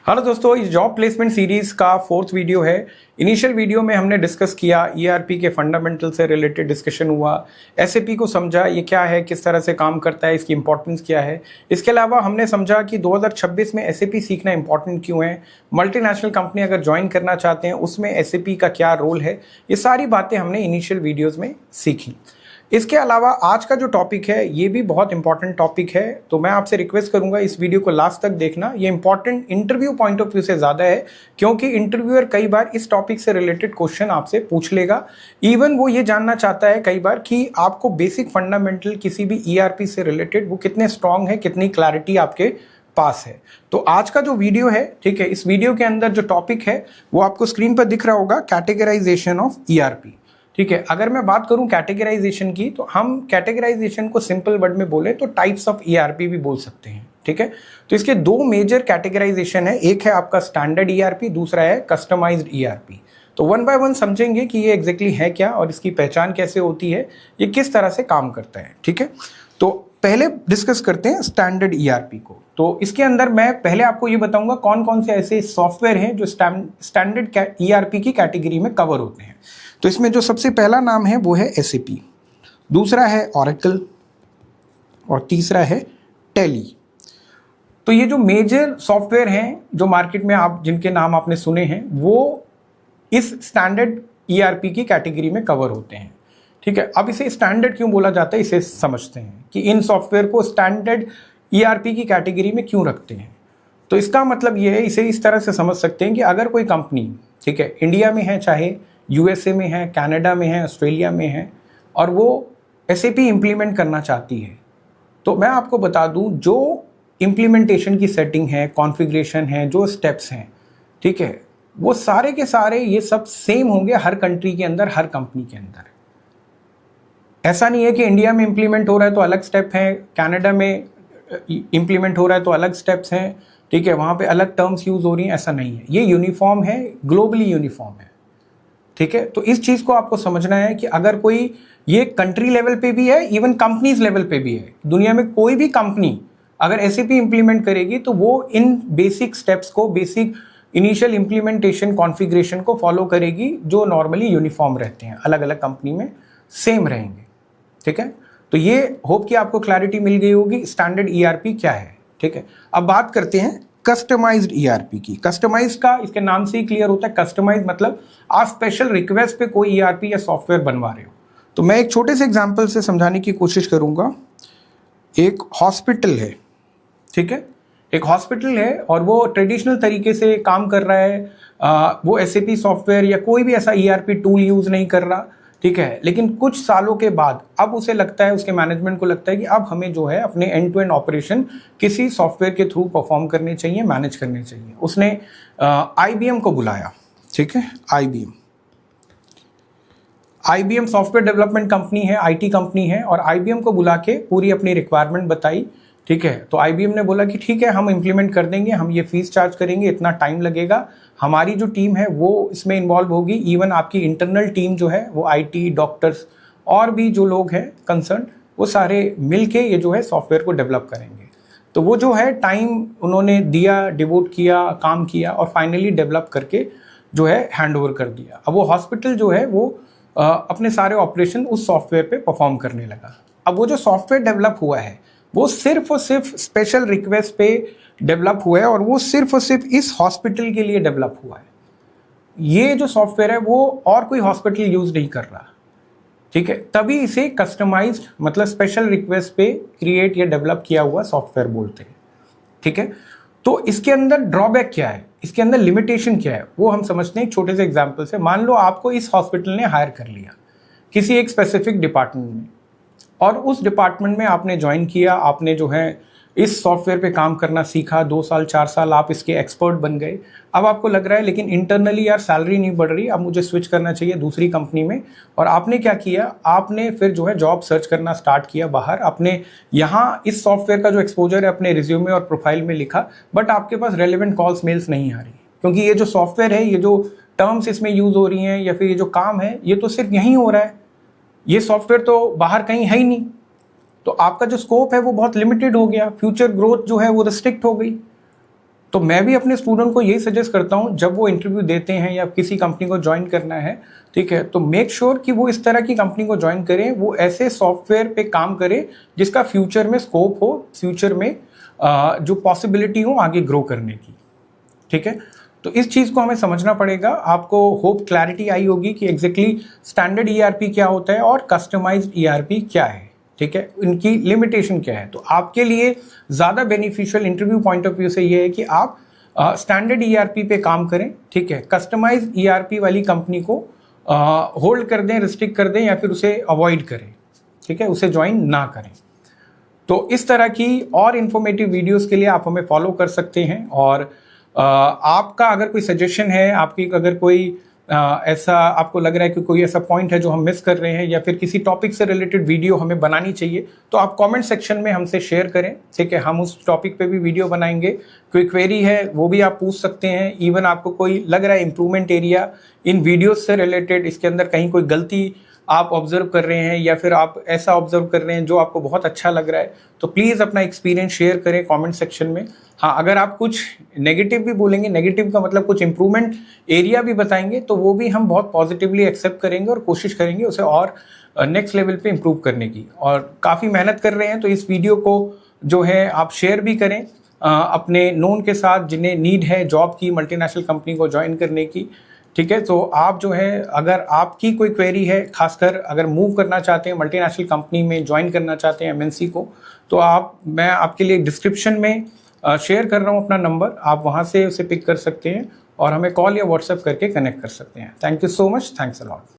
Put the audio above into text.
Hello दोस्तों, इस job placement series का फोर्थ वीडियो है। इनिशियल वीडियो में हमने डिस्कस किया ईआरपी के फंडामेंटल से रिलेटेड डिस्कशन हुआ, एसएपी को समझा ये क्या है, किस तरह से काम करता है, इसकी इंपॉर्टेंस क्या है। इसके अलावा हमने समझा कि 2026 में एसएपी सीखना इंपॉर्टेंट क्यों है, मल्टीनेशनल कंपनी अगर ज्वाइन करना चाहते हैं उसमें एसएपी का क्या रोल है। ये सारी बातें हमने इनिशियल वीडियोज़ में सीखी। इसके अलावा आज का जो टॉपिक है ये भी बहुत इंपॉर्टेंट टॉपिक है, तो मैं आपसे रिक्वेस्ट करूंगा इस वीडियो को लास्ट तक देखना। ये important interview point of view से ज़्यादा है, क्योंकि इंटरव्यूअर कई बार इस टॉपिक से रिलेटेड क्वेश्चन आपसे पूछ लेगा। इवन वो ये जानना चाहता है कई बार कि आपको बेसिक फंडामेंटल किसी भी ईआरपी से रिलेटेड वो कितने स्ट्रांग है, कितनी क्लैरिटी आपके पास है। तो आज का जो वीडियो है, ठीक है, इस वीडियो के अंदर जो टॉपिक है वो आपको स्क्रीन पर दिख रहा होगा, कैटेगराइजेशन ऑफ ईआरपी। ठीक है, अगर मैं बात करूं कैटेगराइजेशन की, तो हम कैटेगराइजेशन को सिंपल वर्ड में बोले तो टाइप्स ऑफ ईआरपी भी बोल सकते हैं। ठीक है, तो इसके दो मेजर कैटेगराइजेशन है, एक है आपका स्टैंडर्ड ईआरपी, दूसरा है कस्टमाइज्ड ईआरपी। तो वन बाय वन समझेंगे कि ये एग्जैक्टली है क्या और इसकी पहचान कैसे होती है, ये किस तरह से काम करता है। ठीक है, तो पहले डिस्कस करते हैं स्टैंडर्ड ईआरपी को। तो इसके अंदर मैं पहले आपको ये बताऊंगा कौन कौन से ऐसे सॉफ्टवेयर हैं जो स्टैंडर्ड ईआरपी की कैटेगरी में कवर होते हैं। तो इसमें जो सबसे पहला नाम है वो है एसएपी, दूसरा है ऑरेकल और तीसरा है टैली। तो ये जो मेजर सॉफ्टवेयर हैं जो मार्केट में आप जिनके नाम आपने सुने हैं वो इस स्टैंडर्ड ईआरपी की कैटेगरी में कवर होते हैं। ठीक है, अब इसे स्टैंडर्ड क्यों बोला जाता है इसे समझते हैं कि इन सॉफ्टवेयर को स्टैंडर्ड ईआरपी की कैटेगरी में क्यों रखते हैं। तो इसका मतलब ये है, इसे इस तरह से समझ सकते हैं कि अगर कोई कंपनी, ठीक है, इंडिया में है, चाहे यूएसए में है, कनाडा में है, ऑस्ट्रेलिया में है, और वो एसएपी इम्प्लीमेंट करना चाहती है, तो मैं आपको बता दूं जो इम्प्लीमेंटेशन की सेटिंग है, कॉन्फ़िगरेशन है, जो स्टेप्स हैं, ठीक है, वो सारे के सारे ये सब सेम होंगे हर कंट्री के अंदर, हर कंपनी के अंदर। ऐसा नहीं है कि इंडिया में इम्प्लीमेंट हो रहा है तो अलग स्टेप है, कनाडा में इम्प्लीमेंट हो रहा है तो अलग स्टेप्स हैं, ठीक है, वहाँ पे अलग टर्म्स यूज़ हो रही हैं, ऐसा नहीं है। ये यूनिफॉर्म है, ग्लोबली यूनिफॉर्म है। ठीक है, तो इस चीज़ को आपको समझना है कि अगर कोई, ये कंट्री लेवल पे भी है, इवन कंपनीज लेवल पे भी है, दुनिया में कोई भी कंपनी अगर एसएपी इंप्लीमेंट करेगी तो वो इन बेसिक स्टेप्स को, बेसिक इनिशियल इंप्लीमेंटेशन कॉन्फ़िगरेशन को फॉलो करेगी, जो नॉर्मली यूनिफॉर्म रहते हैं, अलग अलग कंपनी में सेम रहेंगे। ठीक है, तो ये होप कि आपको क्लैरिटी मिल गई होगी स्टैंडर्ड ईआरपी क्या है। ठीक है, अब बात करते हैं कस्टमाइज्ड ईआरपी की। कस्टमाइज्ड का इसके नाम से ही क्लियर होता है, कस्टमाइज्ड मतलब आप स्पेशल रिक्वेस्ट पे कोई ईआरपी या सॉफ्टवेयर बनवा रहे हो। तो मैं एक छोटे से एग्जांपल से समझाने की कोशिश करूंगा। एक हॉस्पिटल है, ठीक है, एक हॉस्पिटल है और वो ट्रेडिशनल तरीके से काम कर रहा है, वो एसएपी सॉफ्टवेयर या कोई भी ऐसा ईआरपी टूल यूज नहीं कर रहा, ठीक है, लेकिन कुछ सालों के बाद अब उसे लगता है, उसके मैनेजमेंट को लगता है कि अब हमें जो है अपने एंड टू एंड ऑपरेशन किसी सॉफ्टवेयर के थ्रू परफॉर्म करने चाहिए, मैनेज करने चाहिए। उसने आईबीएम को बुलाया, ठीक है, आईबीएम सॉफ्टवेयर डेवलपमेंट कंपनी है, आईटी कंपनी है, और आईबीएम को बुला के पूरी अपनी रिक्वायरमेंट बताई। ठीक है, तो आईबीएम ने बोला कि ठीक है, हम इंप्लीमेंट कर देंगे, हम ये फीस चार्ज करेंगे, इतना टाइम लगेगा, हमारी जो टीम है वो इसमें इन्वॉल्व होगी, इवन आपकी इंटरनल टीम जो है वो आईटी, डॉक्टर्स और भी जो लोग हैं कंसर्न, वो सारे मिलके ये जो है सॉफ्टवेयर को डेवलप करेंगे। तो वो जो है टाइम उन्होंने दिया, डिवोट किया, काम किया और फाइनली डेवलप करके जो है हैंड ओवर कर दिया। अब वो हॉस्पिटल जो है वो अपने सारे ऑपरेशन उस सॉफ्टवेयर पे परफॉर्म करने लगा। अब वो जो सॉफ्टवेयर डेवलप हुआ है वो सिर्फ और सिर्फ स्पेशल रिक्वेस्ट पे डेवलप हुआ है और वो सिर्फ और सिर्फ इस हॉस्पिटल के लिए डेवलप हुआ है। ये जो सॉफ्टवेयर है वो और कोई हॉस्पिटल यूज नहीं कर रहा, ठीक है, तभी इसे कस्टमाइज्ड मतलब स्पेशल रिक्वेस्ट पे क्रिएट या डेवलप किया हुआ सॉफ्टवेयर बोलते हैं। ठीक है, तो इसके अंदर ड्रॉबैक क्या है, इसके अंदर लिमिटेशन क्या है, वो हम समझते हैं एक छोटे से एग्जाम्पल से। मान लो आपको इस हॉस्पिटल ने हायर कर लिया किसी एक स्पेसिफिक डिपार्टमेंट में, और उस डिपार्टमेंट में आपने ज्वाइन किया, आपने जो है इस सॉफ्टवेयर पे काम करना सीखा, 2 साल 4 साल आप इसके एक्सपर्ट बन गए। अब आपको लग रहा है लेकिन इंटरनली यार सैलरी नहीं बढ़ रही, अब मुझे स्विच करना चाहिए दूसरी कंपनी में। और आपने क्या किया, आपने फिर जो है जॉब सर्च करना स्टार्ट किया बाहर, आपने यहाँ इस सॉफ्टवेयर का जो एक्सपोजर है अपने रिज्यूमे और प्रोफाइल में लिखा, बट आपके पास रेलिवेंट कॉल्स मेल्स नहीं आ रही, क्योंकि ये जो सॉफ्टवेयर है, ये जो टर्म्स इसमें यूज हो रही हैं या फिर ये जो काम है, ये तो सिर्फ यहीं हो रहा है, ये सॉफ्टवेयर तो बाहर कहीं है ही नहीं। तो आपका जो स्कोप है वो बहुत लिमिटेड हो गया, फ्यूचर ग्रोथ जो है वो रिस्ट्रिक्ट हो गई। तो मैं भी अपने स्टूडेंट को यही सजेस्ट करता हूँ, जब वो इंटरव्यू देते हैं या किसी कंपनी को ज्वाइन करना है, ठीक है, तो मेक श्योर कि वो इस तरह की कंपनी को ज्वाइन करें, वो ऐसे सॉफ्टवेयर पे काम करे जिसका फ्यूचर में स्कोप हो, फ्यूचर में जो पॉसिबिलिटी हो आगे ग्रो करने की, ठीक है। तो इस चीज़ को हमें समझना पड़ेगा। आपको होप क्लैरिटी आई होगी कि एग्जैक्टली स्टैंडर्ड ईआरपी क्या होता है और कस्टमाइज्ड ईआरपी क्या है, ठीक है, इनकी लिमिटेशन क्या है। तो आपके लिए ज़्यादा beneficial interview point of view से ये है कि आप स्टैंडर्ड ईआरपी पे काम करें, ठीक है, कस्टमाइज्ड ईआरपी वाली कंपनी को होल्ड कर दें, रिस्ट्रिक्ट कर दें या फिर उसे अवॉइड करें, ठीक है, उसे ज्वाइन ना करें। तो इस तरह की और इन्फॉर्मेटिव वीडियोस के लिए आप हमें फॉलो कर सकते हैं। और आपका अगर कोई सजेशन है, आपकी अगर कोई ऐसा आपको लग रहा है कि कोई ऐसा पॉइंट है जो हम मिस कर रहे हैं या फिर किसी टॉपिक से रिलेटेड वीडियो हमें बनानी चाहिए, तो आप कमेंट सेक्शन में हमसे शेयर करें, ठीक है, हम उस टॉपिक पे भी वीडियो बनाएंगे। कोई क्वेरी है वो भी आप पूछ सकते हैं। इवन आपको कोई लग रहा है इम्प्रूवमेंट एरिया इन वीडियोस से रिलेटेड, इसके अंदर कहीं कोई गलती आप ऑब्जर्व कर रहे हैं या फिर आप ऐसा ऑब्जर्व कर रहे हैं जो आपको बहुत अच्छा लग रहा है, तो प्लीज़ अपना एक्सपीरियंस शेयर करें कमेंट सेक्शन में। हाँ, अगर आप कुछ नेगेटिव भी बोलेंगे, नेगेटिव का मतलब कुछ इंप्रूवमेंट एरिया भी बताएंगे, तो वो भी हम बहुत पॉजिटिवली एक्सेप्ट करेंगे और कोशिश करेंगे उसे और नेक्स्ट लेवल पे इम्प्रूव करने की। और काफ़ी मेहनत कर रहे हैं, तो इस वीडियो को जो है आप शेयर भी करें अपने नोन के साथ जिन्हें नीड है जॉब की, मल्टीनेशनल कंपनी को ज्वाइन करने की, ठीक है। तो आप जो है, अगर आपकी कोई क्वेरी है, खासकर अगर मूव करना चाहते हैं मल्टीनेशनल कंपनी में, ज्वाइन करना चाहते हैं एमएनसी को, तो मैं आपके लिए डिस्क्रिप्शन में शेयर कर रहा हूँ अपना नंबर, आप वहाँ से उसे पिक कर सकते हैं और हमें कॉल या व्हाट्सएप करके कनेक्ट कर सकते हैं। Thank you so much, thanks a lot.